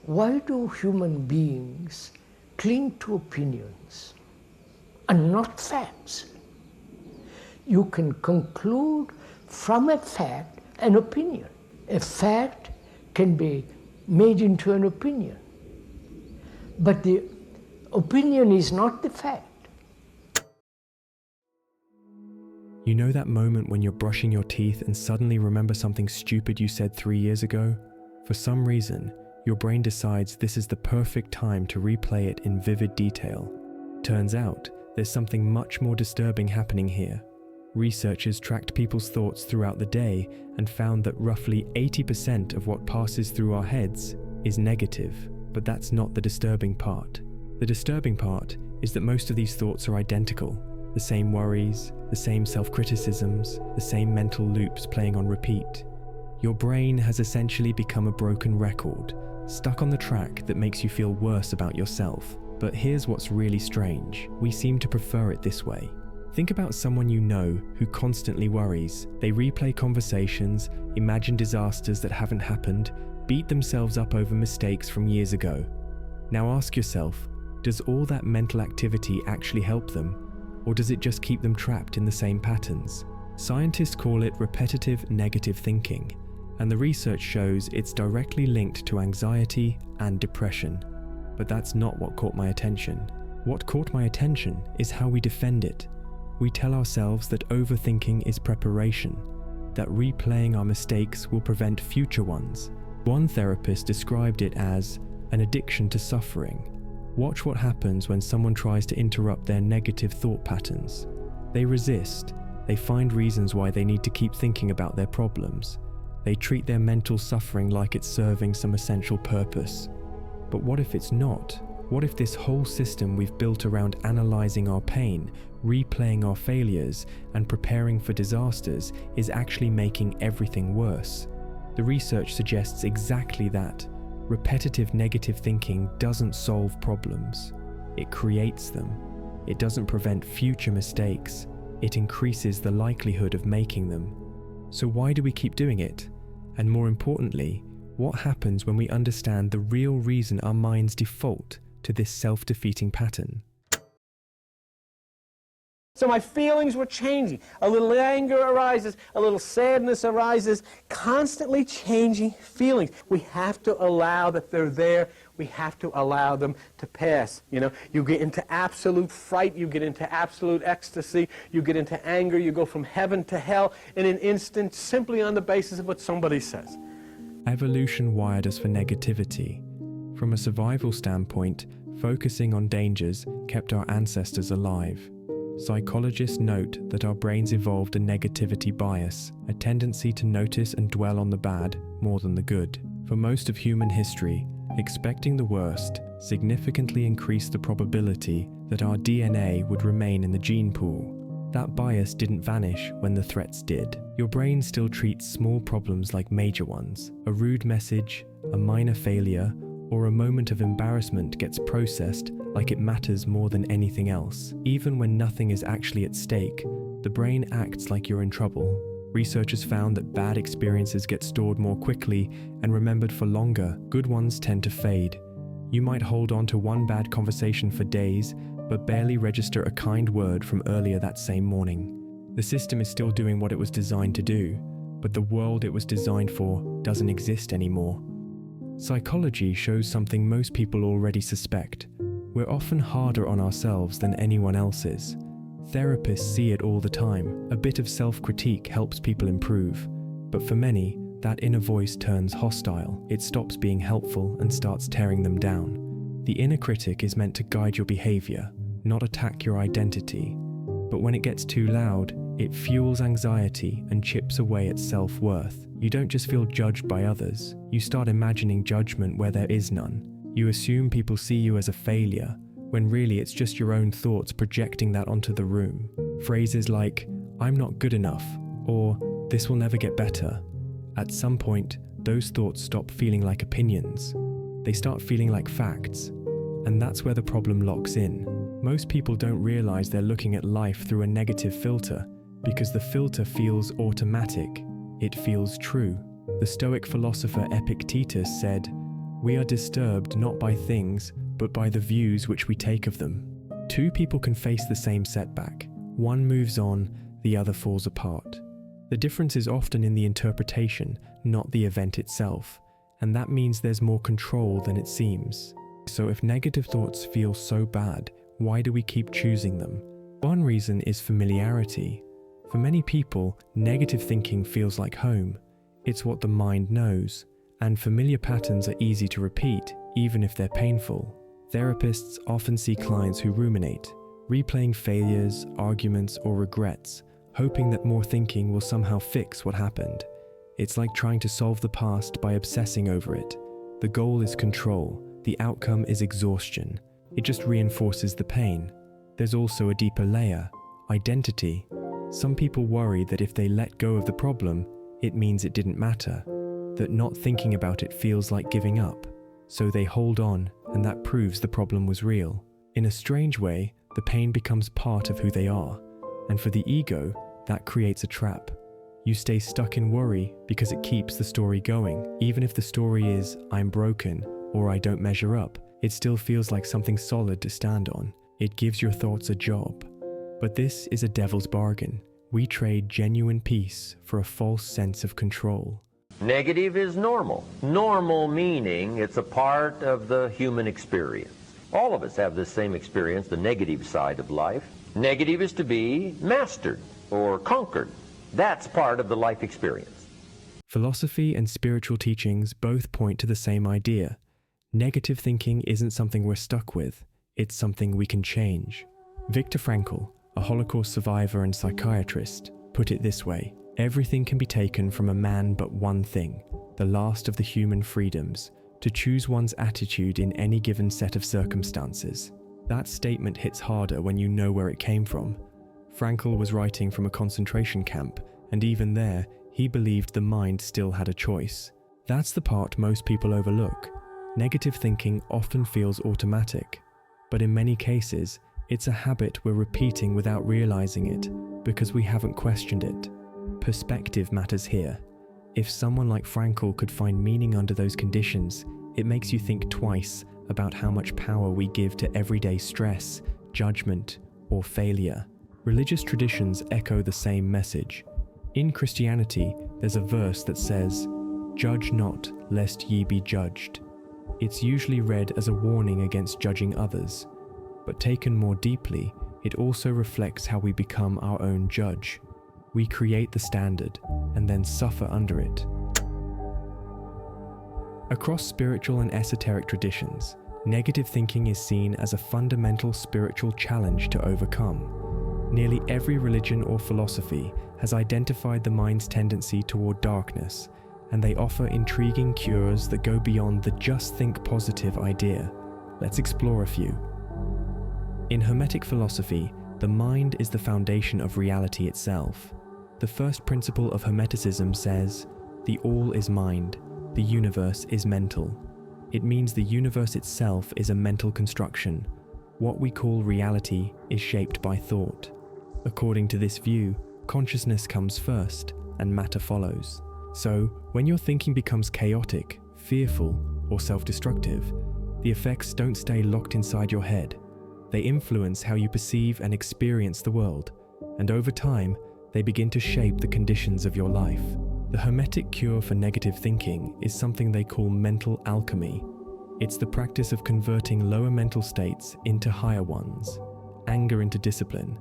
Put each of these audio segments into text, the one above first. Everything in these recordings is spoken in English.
Why do human beings cling to opinions and not facts? You can conclude from a fact an opinion. A fact can be made into an opinion, but the opinion is not the fact. You know that moment when you're brushing your teeth and suddenly remember something stupid you said 3 years ago? For some reason, your brain decides this is the perfect time to replay it in vivid detail. Turns out, there's something much more disturbing happening here. Researchers tracked people's thoughts throughout the day and found that roughly 80% of what passes through our heads is negative. But that's not the disturbing part. The disturbing part is that most of these thoughts are identical. The same worries, the same self-criticisms, the same mental loops playing on repeat. Your brain has essentially become a broken record, stuck on the track that makes you feel worse about yourself. But here's what's really strange. We seem to prefer it this way. Think about someone you know who constantly worries. They replay conversations, imagine disasters that haven't happened, beat themselves up over mistakes from years ago. Now ask yourself, does all that mental activity actually help them? Or does it just keep them trapped in the same patterns? Scientists call it repetitive negative thinking, and the research shows it's directly linked to anxiety and depression. But that's not what caught my attention. What caught my attention is how we defend it. We tell ourselves that overthinking is preparation, that replaying our mistakes will prevent future ones. One therapist described it as an addiction to suffering. Watch what happens when someone tries to interrupt their negative thought patterns. They resist. They find reasons why they need to keep thinking about their problems. They treat their mental suffering like it's serving some essential purpose. But what if it's not? What if this whole system we've built around analyzing our pain, replaying our failures, and preparing for disasters is actually making everything worse? The research suggests exactly that. Repetitive negative thinking doesn't solve problems. It creates them. It doesn't prevent future mistakes. It increases the likelihood of making them. So why do we keep doing it? And more importantly, what happens when we understand the real reason our minds default to this self-defeating pattern? So my feelings were changing. A little anger arises, a little sadness arises, constantly changing feelings. We have to allow that they're there. We have to allow them to pass. You know, you get into absolute fright, you get into absolute ecstasy, you get into anger, you go from heaven to hell in an instant simply on the basis of what somebody says. Evolution wired us for negativity. From a survival standpoint, focusing on dangers kept our ancestors alive. Psychologists note that our brains evolved a negativity bias, a tendency to notice and dwell on the bad more than the good. For most of human history, expecting the worst significantly increased the probability that our DNA would remain in the gene pool. That bias didn't vanish when the threats did. Your brain still treats small problems like major ones. A rude message, a minor failure, or a moment of embarrassment gets processed like it matters more than anything else. Even when nothing is actually at stake, the brain acts like you're in trouble. Researchers found that bad experiences get stored more quickly and remembered for longer. Good ones tend to fade. You might hold on to one bad conversation for days, but barely register a kind word from earlier that same morning. The system is still doing what it was designed to do, but the world it was designed for doesn't exist anymore. Psychology shows something most people already suspect. We're often harder on ourselves than anyone else is. Therapists see it all the time. A bit of self-critique helps people improve. But for many, that inner voice turns hostile. It stops being helpful and starts tearing them down. The inner critic is meant to guide your behavior, not attack your identity. But when it gets too loud, it fuels anxiety and chips away at self-worth. You don't just feel judged by others. You start imagining judgment where there is none. You assume people see you as a failure, when really it's just your own thoughts projecting that onto the room. Phrases like, "I'm not good enough," or "this will never get better." At some point, those thoughts stop feeling like opinions. They start feeling like facts. And that's where the problem locks in. Most people don't realize they're looking at life through a negative filter, because the filter feels automatic. It feels true. The Stoic philosopher Epictetus said, We are disturbed not by things, but by the views which we take of them. Two people can face the same setback. One moves on, the other falls apart. The difference is often in the interpretation, not the event itself, and that means there's more control than it seems. So if negative thoughts feel so bad, why do we keep choosing them? One reason is familiarity. For many people, negative thinking feels like home. It's what the mind knows, and familiar patterns are easy to repeat, even if they're painful. Therapists often see clients who ruminate, replaying failures, arguments, or regrets, hoping that more thinking will somehow fix what happened. It's like trying to solve the past by obsessing over it. The goal is control, the outcome is exhaustion. It just reinforces the pain. There's also a deeper layer, identity. Some people worry that if they let go of the problem, it means it didn't matter, that not thinking about it feels like giving up. So they hold on, and that proves the problem was real. In a strange way, the pain becomes part of who they are, and for the ego, that creates a trap. You stay stuck in worry because it keeps the story going. Even if the story is, I'm broken, or I don't measure up, it still feels like something solid to stand on. It gives your thoughts a job. But this is a devil's bargain. We trade genuine peace for a false sense of control. Negative is normal. Normal meaning it's a part of the human experience. All of us have this same experience, the negative side of life. Negative is to be mastered or conquered. That's part of the life experience. Philosophy and spiritual teachings both point to the same idea. Negative thinking isn't something we're stuck with, it's something we can change. Viktor Frankl, a Holocaust survivor and psychiatrist, put it this way: everything can be taken from a man but one thing, the last of the human freedoms, to choose one's attitude in any given set of circumstances. That statement hits harder when you know where it came from. Frankl was writing from a concentration camp, and even there, he believed the mind still had a choice. That's the part most people overlook. Negative thinking often feels automatic, but in many cases, it's a habit we're repeating without realizing it because we haven't questioned it. Perspective matters here. If someone like Frankl could find meaning under those conditions, it makes you think twice about how much power we give to everyday stress, judgment, or failure. Religious traditions echo the same message. In Christianity, there's a verse that says, "Judge not, lest ye be judged." It's usually read as a warning against judging others, but taken more deeply, it also reflects how we become our own judge. We create the standard and then suffer under it. Across spiritual and esoteric traditions, negative thinking is seen as a fundamental spiritual challenge to overcome. Nearly every religion or philosophy has identified the mind's tendency toward darkness, and they offer intriguing cures that go beyond the just think positive idea. Let's explore a few. In hermetic philosophy, the mind is the foundation of reality itself. The first principle of hermeticism says, the all is mind, the universe is mental. It means the universe itself is a mental construction. What we call reality is shaped by thought. According to this view, consciousness comes first, and matter follows. So, when your thinking becomes chaotic, fearful, or self-destructive, the effects don't stay locked inside your head. They influence how you perceive and experience the world, and over time, they begin to shape the conditions of your life. The hermetic cure for negative thinking is something they call mental alchemy. It's the practice of converting lower mental states into higher ones, anger into discipline,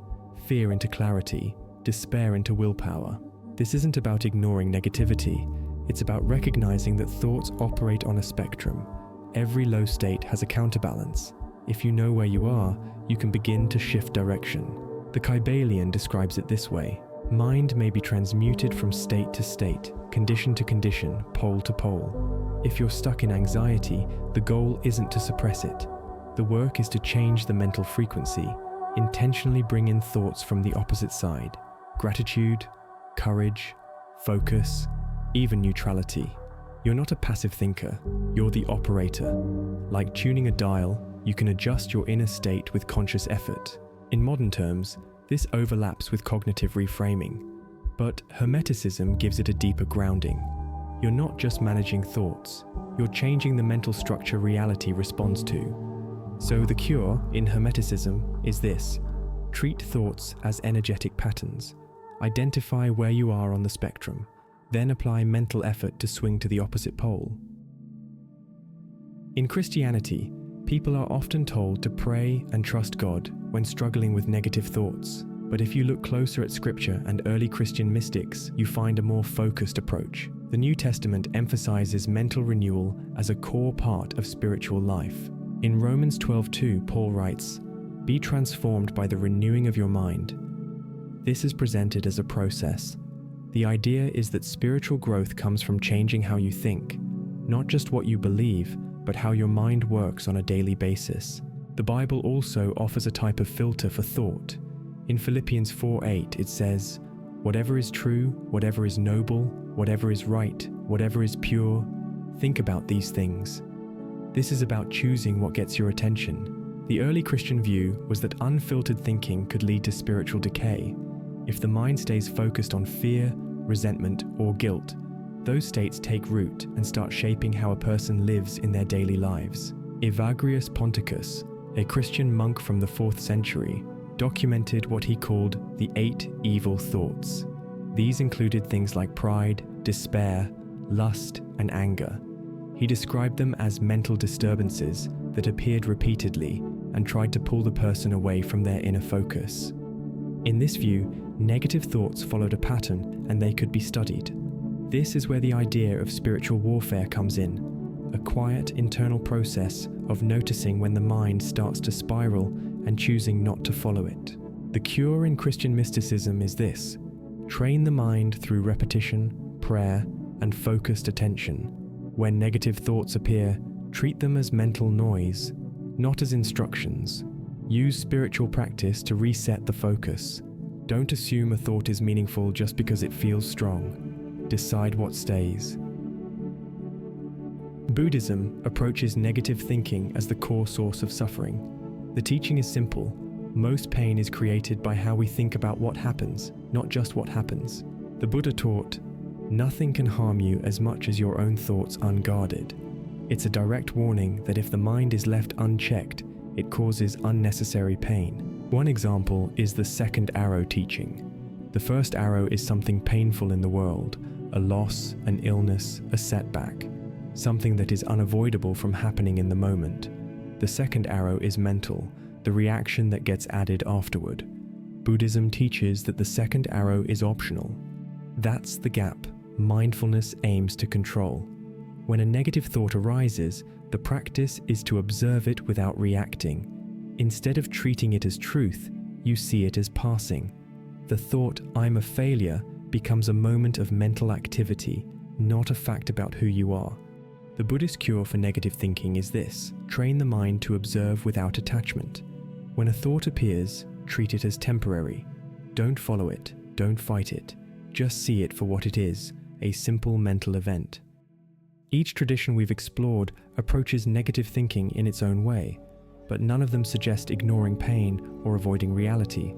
fear into clarity, despair into willpower. This isn't about ignoring negativity, it's about recognizing that thoughts operate on a spectrum. Every low state has a counterbalance. If you know where you are, you can begin to shift direction. The Kybalion describes it this way: mind may be transmuted from state to state, condition to condition, pole to pole. If you're stuck in anxiety, the goal isn't to suppress it. The work is to change the mental frequency, intentionally bring in thoughts from the opposite side. Gratitude, courage, focus, even neutrality. You're not a passive thinker, you're the operator. Like tuning a dial, you can adjust your inner state with conscious effort. In modern terms, this overlaps with cognitive reframing, but Hermeticism gives it a deeper grounding. You're not just managing thoughts, you're changing the mental structure reality responds to. So the cure in hermeticism is this: treat thoughts as energetic patterns. Identify where you are on the spectrum, then apply mental effort to swing to the opposite pole. In Christianity, people are often told to pray and trust God when struggling with negative thoughts. But if you look closer at Scripture and early Christian mystics, you find a more focused approach. The New Testament emphasizes mental renewal as a core part of spiritual life. In Romans 12:2, Paul writes, "Be transformed by the renewing of your mind." This is presented as a process. The idea is that spiritual growth comes from changing how you think, not just what you believe, but how your mind works on a daily basis. The Bible also offers a type of filter for thought. In Philippians 4:8 it says, "Whatever is true, whatever is noble, whatever is right, whatever is pure, think about these things." This is about choosing what gets your attention. The early Christian view was that unfiltered thinking could lead to spiritual decay. If the mind stays focused on fear, resentment, or guilt, those states take root and start shaping how a person lives in their daily lives. Evagrius Ponticus, a Christian monk from the 4th century, documented what he called the 8 evil thoughts. These included things like pride, despair, lust, and anger. He described them as mental disturbances that appeared repeatedly and tried to pull the person away from their inner focus. In this view, negative thoughts followed a pattern and they could be studied. This is where the idea of spiritual warfare comes in, a quiet internal process of noticing when the mind starts to spiral and choosing not to follow it. The cure in Christian mysticism is this: train the mind through repetition, prayer, and focused attention. When negative thoughts appear, treat them as mental noise, not as instructions. Use spiritual practice to reset the focus. Don't assume a thought is meaningful just because it feels strong. Decide what stays. Buddhism approaches negative thinking as the core source of suffering. The teaching is simple. Most pain is created by how we think about what happens, not just what happens. The Buddha taught, "Nothing can harm you as much as your own thoughts unguarded." It's a direct warning that if the mind is left unchecked, it causes unnecessary pain. One example is the second arrow teaching. The first arrow is something painful in the world, a loss, an illness, a setback, something that is unavoidable from happening in the moment. The second arrow is mental, the reaction that gets added afterward. Buddhism teaches that the second arrow is optional. That's the gap mindfulness aims to control. When a negative thought arises, the practice is to observe it without reacting. Instead of treating it as truth, you see it as passing. The thought, "I'm a failure," becomes a moment of mental activity, not a fact about who you are. The Buddhist cure for negative thinking is this: train the mind to observe without attachment. When a thought appears, treat it as temporary. Don't follow it, don't fight it. Just see it for what it is, a simple mental event. Each tradition we've explored approaches negative thinking in its own way, but none of them suggest ignoring pain or avoiding reality.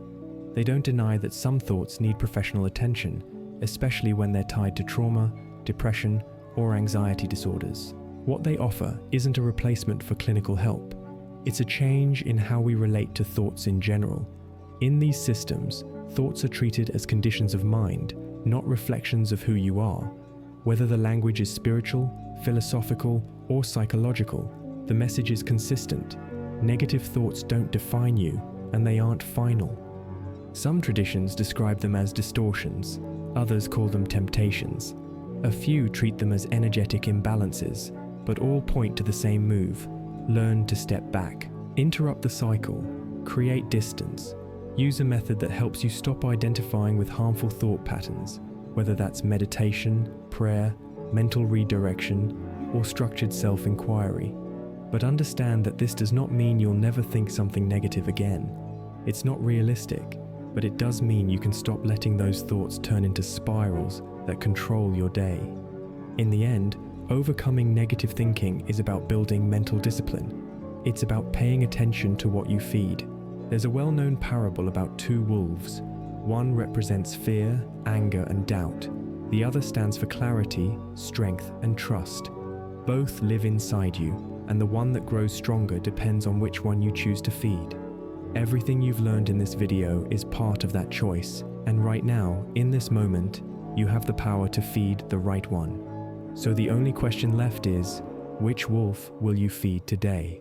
They don't deny that some thoughts need professional attention, especially when they're tied to trauma, depression, or anxiety disorders. What they offer isn't a replacement for clinical help. It's a change in how we relate to thoughts in general. In these systems, thoughts are treated as conditions of mind, not reflections of who you are. Whether the language is spiritual, philosophical, or psychological, the message is consistent. Negative thoughts don't define you, and they aren't final. Some traditions describe them as distortions, others call them temptations. A few treat them as energetic imbalances, but all point to the same move: learn to step back, interrupt the cycle, create distance. Use a method that helps you stop identifying with harmful thought patterns, whether that's meditation, prayer, mental redirection, or structured self-inquiry. But understand that this does not mean you'll never think something negative again. It's not realistic, but it does mean you can stop letting those thoughts turn into spirals that control your day. In the end, overcoming negative thinking is about building mental discipline. It's about paying attention to what you feed. There's a well-known parable about 2 wolves. One represents fear, anger, and doubt. The other stands for clarity, strength, and trust. Both live inside you, and the one that grows stronger depends on which one you choose to feed. Everything you've learned in this video is part of that choice, and right now, in this moment, you have the power to feed the right one. So the only question left is, which wolf will you feed today?